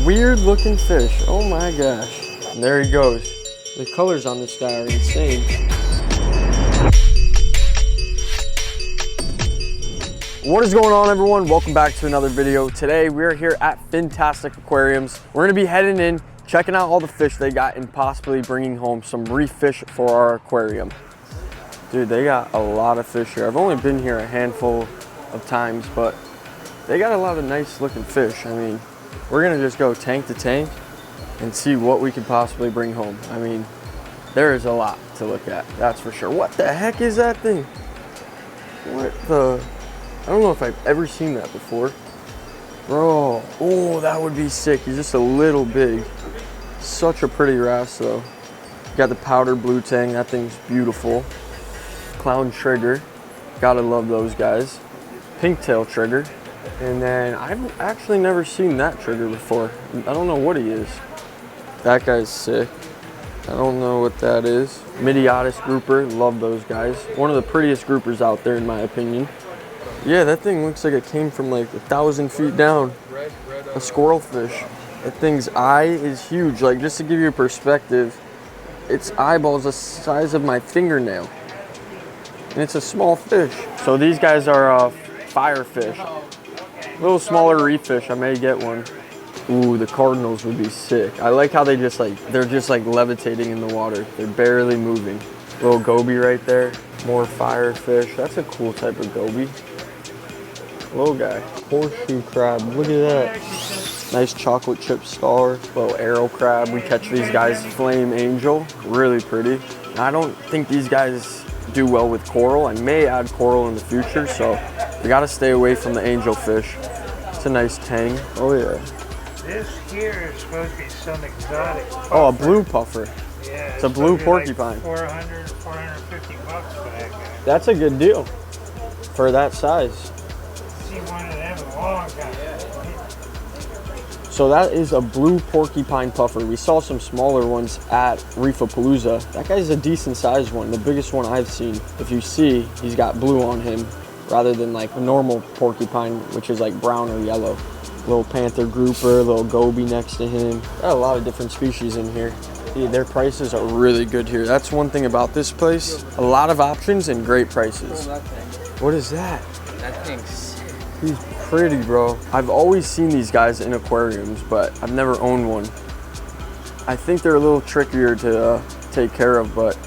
weird looking fish. Oh my gosh. And there he goes. The colors on this guy are insane. What is going on, everyone? Welcome back to another video. Today we're here at Fantastic Aquariums. We're gonna be heading in, checking out all the fish they got, and possibly bringing home some reef fish for our aquarium. Dude, they got a lot of fish here. I've only been here a handful of times, but they got a lot of nice looking fish. I mean, we're gonna just go tank to tank and see what we could possibly bring home. I mean, there is a lot to look at, that's for sure. What the heck is that thing? What the? I don't know if I've ever seen that before. Bro, oh, that would be sick. He's just a little big. Such a pretty wrasse though. Got the powder blue tang, that thing's beautiful. Clown trigger, gotta love those guys. Pink tail trigger. And then I've actually never seen that trigger before. I don't know what he is. That guy's sick. I don't know what that is. Midiotis grouper, love those guys. One of the prettiest groupers out there in my opinion. Yeah, that thing looks like it came from like 1,000 feet down. A squirrel fish. That thing's eye is huge. Like, just to give you a perspective, its eyeball's the size of my fingernail. And it's a small fish. So these guys are fire fish. A little smaller reef fish, I may get one. Ooh, the cardinals would be sick. I like how they're just like levitating in the water. They're barely moving. Little goby right there. More fire fish. That's a cool type of goby. Little guy. Horseshoe crab, look at that. Nice chocolate chip star. Little arrow crab. We catch these guys flame angel. Really pretty. I don't think these guys do well with coral. I may add coral in the future, so we gotta stay away from the angelfish. It's a nice tang. Oh yeah. This here is supposed to be some exotic puffer. Oh, a blue puffer. Yeah, it's a blue porcupine. Like 400, 450 bucks for that guy. That's a good deal for that size. See one of them in a long time. So that is a blue porcupine puffer. We saw some smaller ones at Reefapalooza. That guy's a decent sized one, the biggest one I've seen. If you see, he's got blue on him rather than like a normal porcupine, which is like brown or yellow. Little panther grouper, little goby next to him. Got a lot of different species in here. Yeah, their prices are really good here. That's one thing about this place. A lot of options and great prices. What is that? That thing's sick. He's pretty, bro. I've always seen these guys in aquariums, but I've never owned one. I think they're a little trickier to take care of, but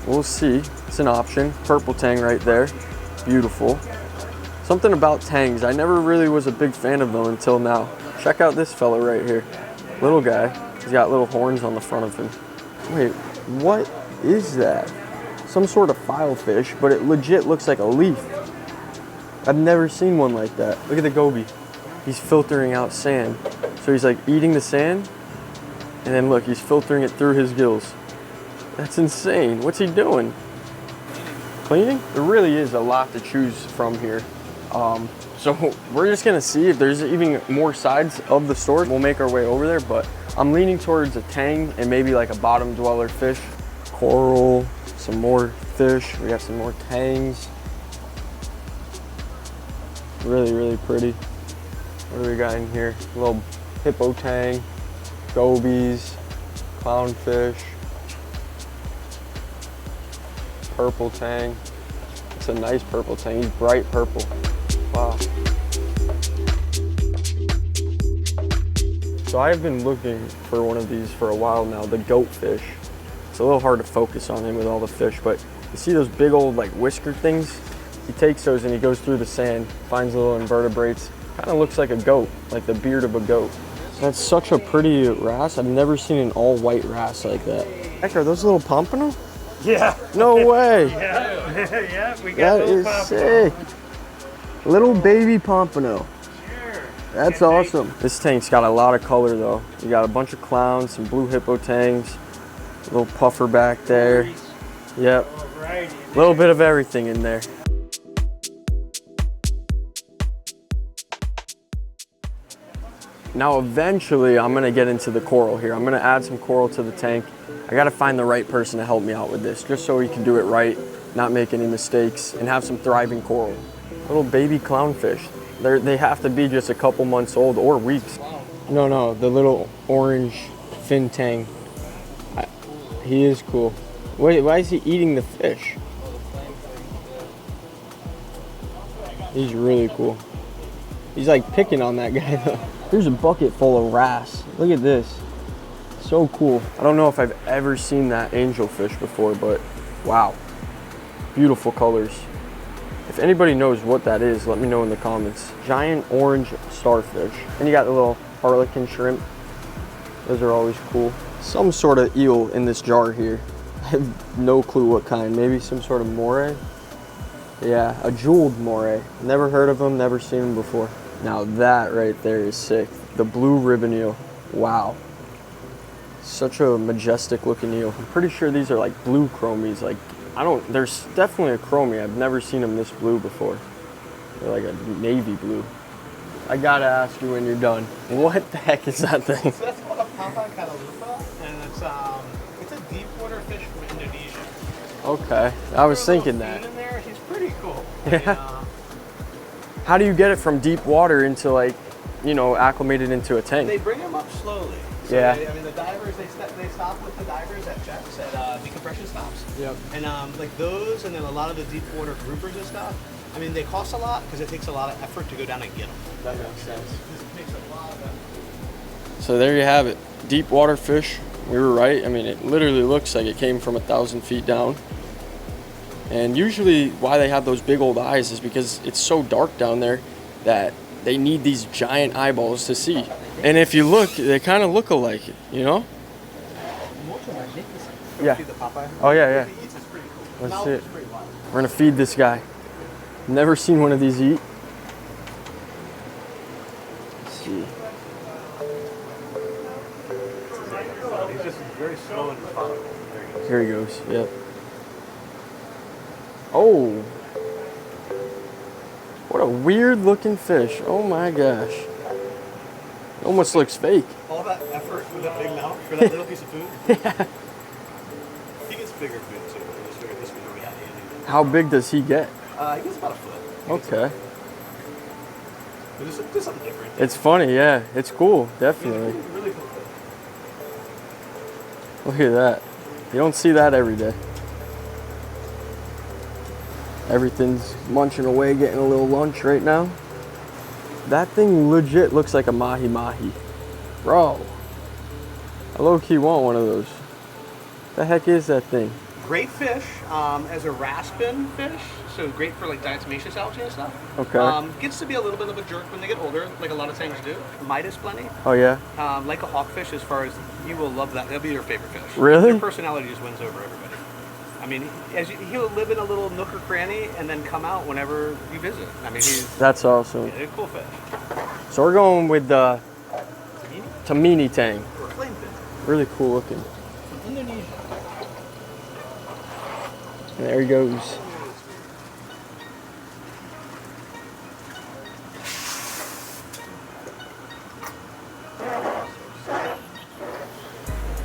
we'll see. It's an option. Purple tang right there. Beautiful. Something about tangs. I never really was a big fan of them until now. Check out this fella right here. Little guy. He's got little horns on the front of him. Wait, what is that? Some sort of filefish, but it legit looks like a leaf. I've never seen one like that. Look at the goby. He's filtering out sand. So he's like eating the sand, and then look, he's filtering it through his gills. That's insane. What's he doing? Cleaning? There really is a lot to choose from here. So we're just gonna see if there's even more sides of the store. We'll make our way over there, but I'm leaning towards a tang and maybe like a bottom dweller fish. Coral, some more fish. We got some more tangs. Really, really pretty. What do we got in here? A little hippo tang, gobies, clownfish, purple tang. It's a nice purple tang. He's bright purple. Wow. So I've been looking for one of these for a while now, the goatfish. It's a little hard to focus on him with all the fish, but you see those big old like whisker things? He takes those and he goes through the sand, finds little invertebrates. Kind of looks like a goat, like the beard of a goat. That's such a pretty wrasse. I've never seen an all white wrasse like that. Heck, are those little pompano? Yeah. No way. Yeah, yeah, we got That is sick. Little baby pompano. Sure. That's awesome. This tank's got a lot of color though. You got a bunch of clowns, some blue hippo tangs, a little puffer back there. Yep. A little bit of everything in there. Now eventually I'm gonna get into the coral here. I'm gonna add some coral to the tank. I gotta find the right person to help me out with this, just so we can do it right, not make any mistakes, and have some thriving coral. Little baby clownfish. They have to be just a couple months old or weeks. No, the little orange fin tang. He is cool. Wait, why is he eating the fish? He's really cool. He's like picking on that guy though. Here's a bucket full of wrasse. Look at this. So cool. I don't know if I've ever seen that angelfish before, but wow. Beautiful colors. If anybody knows what that is, let me know in the comments. Giant orange starfish. And you got the little harlequin shrimp. Those are always cool. Some sort of eel in this jar here. I have no clue what kind. Maybe some sort of moray? Yeah, a jeweled moray. Never heard of them, never seen them before. Now that right there is sick. The blue ribbon eel. Wow. Such a majestic looking eel. I'm pretty sure these are like blue chromies. Like, there's definitely a chromie. I've never seen them this blue before. They're like a navy blue. I gotta ask you when you're done. What the heck is that thing? So that's called a papa catalupa, and it's a deep water fish from Indonesia. Okay, I was thinking that. In there, he's pretty cool. Yeah. How do you get it from deep water into like, you know, acclimated into a tank? They bring them up slowly. So Yeah. the divers, they stop with the divers at checks, at decompression stops. Yep. And like those, and then a lot of the deep water groupers and stuff, I mean, they cost a lot because it takes a lot of effort to go down and get them. That makes sense. This makes a lot of effort. So there you have it. Deep water fish. We were right. I mean, it literally looks like it came from 1,000 feet down. And usually why they have those big old eyes is because it's so dark down there that they need these giant eyeballs to see. And if you look, they kind of look alike, you know? Yeah. Oh, yeah. Let's see it. We're going to feed this guy. Never seen one of these eat. Let's see. He's just very slow and methodical. Here he goes. Yep. Oh. What a weird looking fish. Oh my gosh. It almost looks fake. All that effort for that big mouth, for that little piece of food. Yeah. He gets bigger food too. This one we had handy. How big does he get? He gets about a foot. Okay. But just something different. It's funny, yeah. It's cool, definitely. Really cool fish. Look at that. You don't see that every day. Everything's munching away, getting a little lunch right now. That thing legit looks like a mahi-mahi. Bro, I low-key want one of those. The heck is that thing? Great fish as a raspin fish, so great for like diatomaceous algae and stuff. Okay. Gets to be a little bit of a jerk when they get older, like a lot of tanks do. Midas plenty. Oh yeah? Like a hawkfish, as far as you will love that. That'll be your favorite fish. Really? Their personality just wins over everybody. I mean, he'll live in a little nook or cranny and then come out whenever you visit. I mean, That's awesome. he's a cool fish. So we're going with the Tamini tang. Or flame fish. Really cool looking. From Indonesia. And there he goes.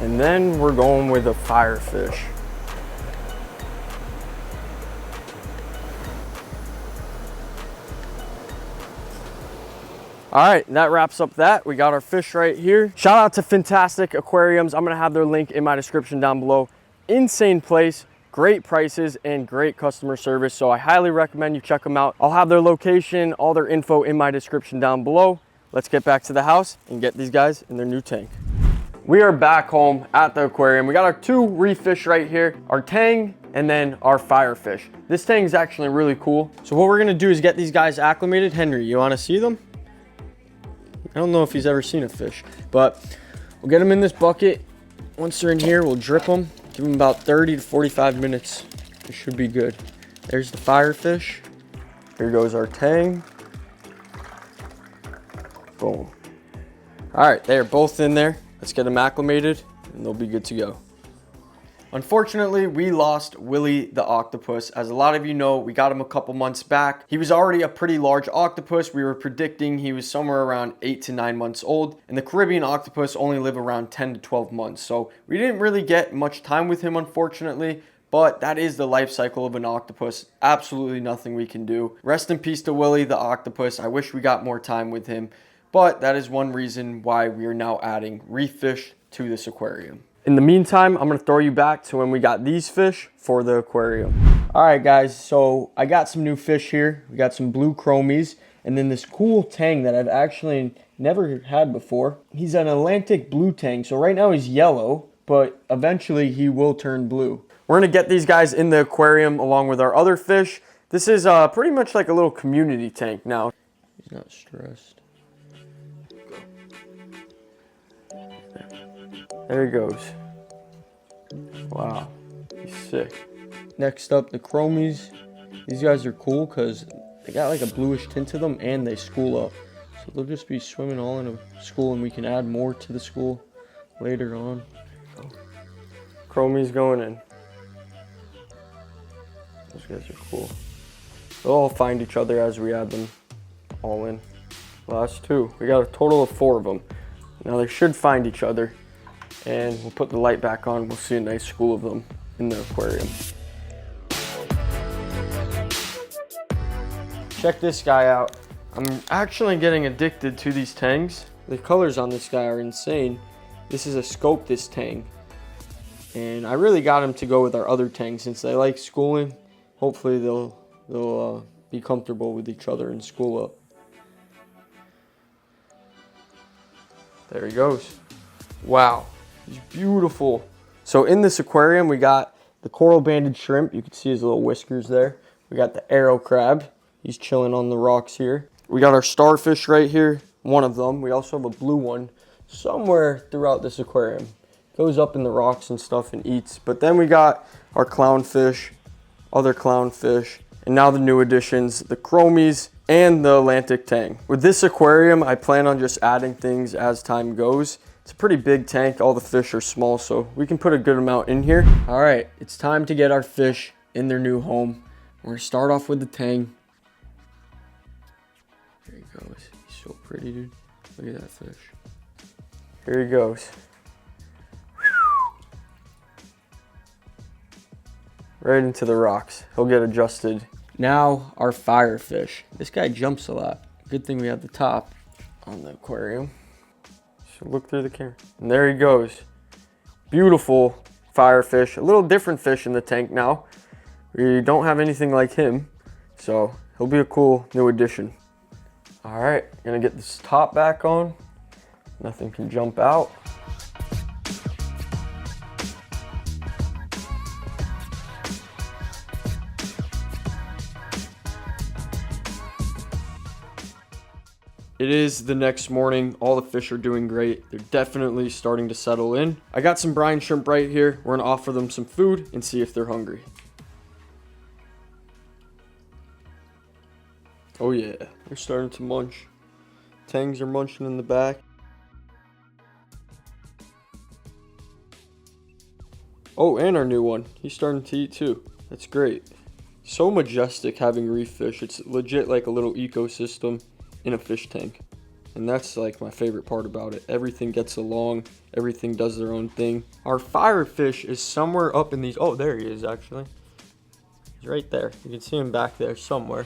And then we're going with a firefish. All right, and that wraps up that. We got our fish right here. Shout out to Fantastic Aquariums. I'm gonna have their link in my description down below. Insane place, great prices, and great customer service. So I highly recommend you check them out. I'll have their location, all their info in my description down below. Let's get back to the house and get these guys in their new tank. We are back home at the aquarium. We got our two reef fish right here, our tang, and then our firefish. This tang is actually really cool. So what we're gonna do is get these guys acclimated. Henry, you wanna see them? I don't know if he's ever seen a fish, but we'll get them in this bucket. Once they're in here, we'll drip them, give them about 30 to 45 minutes. It should be good. There's the firefish. Here goes our tang. Boom. All right, they're both in there. Let's get them acclimated and they'll be good to go. Unfortunately, we lost Willie the octopus. As a lot of you know, we got him a couple months back. He was already a pretty large octopus. We were predicting he was somewhere around 8 to 9 months old, and the Caribbean octopus only live around 10 to 12 months. So we didn't really get much time with him, unfortunately, but that is the life cycle of an octopus. Absolutely nothing we can do. Rest in peace to Willie the octopus. I wish we got more time with him. but that is one reason why we are now adding reef fish to this aquarium. In the meantime, I'm gonna throw you back to when we got these fish for the aquarium. All right, guys, so I got some new fish here. We got some blue chromies, and then this cool tang that I've actually never had before. He's an Atlantic blue tang, so right now he's yellow, but eventually he will turn blue. We're gonna get these guys in the aquarium along with our other fish. This is pretty much like a little community tank now. He's not stressed. There he goes. Wow, he's sick. Next up, the chromies. These guys are cool because they got like a bluish tint to them and they school up. So they'll just be swimming all in a school, and we can add more to the school later on. Chromies going in. Those guys are cool. They'll all find each other as we add them all in. Last two. We got a total of 4 of them. Now they should find each other. And we'll put the light back on. We'll see a nice school of them in the aquarium. Check this guy out. I'm actually getting addicted to these tangs. The colors on this guy are insane. This is a Scope-This tang. And I really got him to go with our other tangs since they like schooling. Hopefully they'll be comfortable with each other and school up. There he goes. Wow. He's beautiful. So in this aquarium, we got the coral banded shrimp. You can see his little whiskers there. We got the arrow crab. He's chilling on the rocks here. We got our starfish right here, one of them. We also have a blue one somewhere throughout this aquarium. Goes up in the rocks and stuff and eats. But then we got our clownfish, other clownfish, and now the new additions, the chromies and the Atlantic tang. With this aquarium, I plan on just adding things as time goes. It's a pretty big tank. All the fish are small, so we can put a good amount in here. All right, it's time to get our fish in their new home. We're gonna start off with the tang. There he goes. He's so pretty, dude. Look at that fish. Here he goes. Right into the rocks. He'll get adjusted. Now our firefish. This guy jumps a lot. Good thing we have the top on the aquarium. So look through the camera. And there he goes. Beautiful firefish. A little different fish in the tank now. We don't have anything like him, so he'll be a cool new addition. All right, gonna get this top back on. Nothing can jump out. It is the next morning. All the fish are doing great. They're definitely starting to settle in. I got some brine shrimp right here. We're gonna offer them some food and see if they're hungry. Oh yeah, they're starting to munch. Tangs are munching in the back. Oh, and our new one. He's starting to eat too. That's great. So majestic having reef fish. It's legit like a little ecosystem in a fish tank, and that's like my favorite part about it. Everything gets along, everything does their own thing. Our firefish is somewhere up in these. Oh, there he is. Actually, he's right there. You can see him back there somewhere.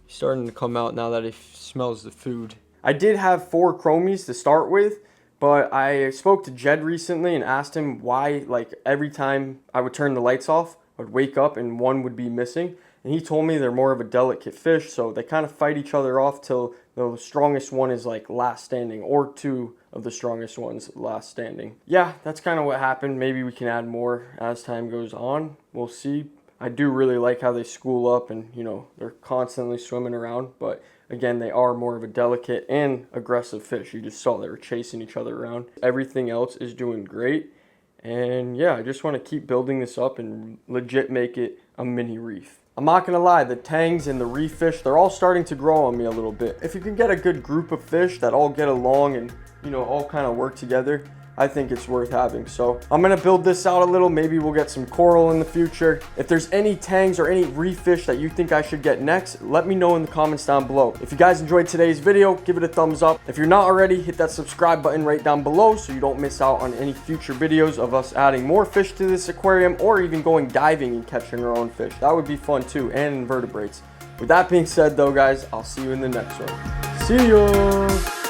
He's starting to come out now that he smells the food. I did have 4 chromies to start with, but I spoke to Jed recently and asked him why, like, every time I would turn the lights off, I would wake up and one would be missing. And he told me they're more of a delicate fish, so they kind of fight each other off till the strongest one is like last standing, or 2 of the strongest ones last standing. Yeah, that's kind of what happened. Maybe we can add more as time goes on. We'll see. I do really like how they school up and, you know, they're constantly swimming around. But again, they are more of a delicate and aggressive fish. You just saw they were chasing each other around. Everything else is doing great. And yeah, I just want to keep building this up and legit make it a mini reef. I'm not gonna lie, the tangs and the reef fish, they're all starting to grow on me a little bit. If you can get a good group of fish that all get along and, you know, all kind of work together, I think it's worth having. So I'm gonna build this out a little. Maybe we'll get some coral in the future. If there's any tangs or any reef fish that you think I should get next, let me know in the comments down below. If you guys enjoyed today's video, give it a thumbs up. If you're not already, hit that subscribe button right down below so you don't miss out on any future videos of us adding more fish to this aquarium, or even going diving and catching our own fish. That would be fun too, and invertebrates. With that being said though, guys, I'll see you in the next one. See ya!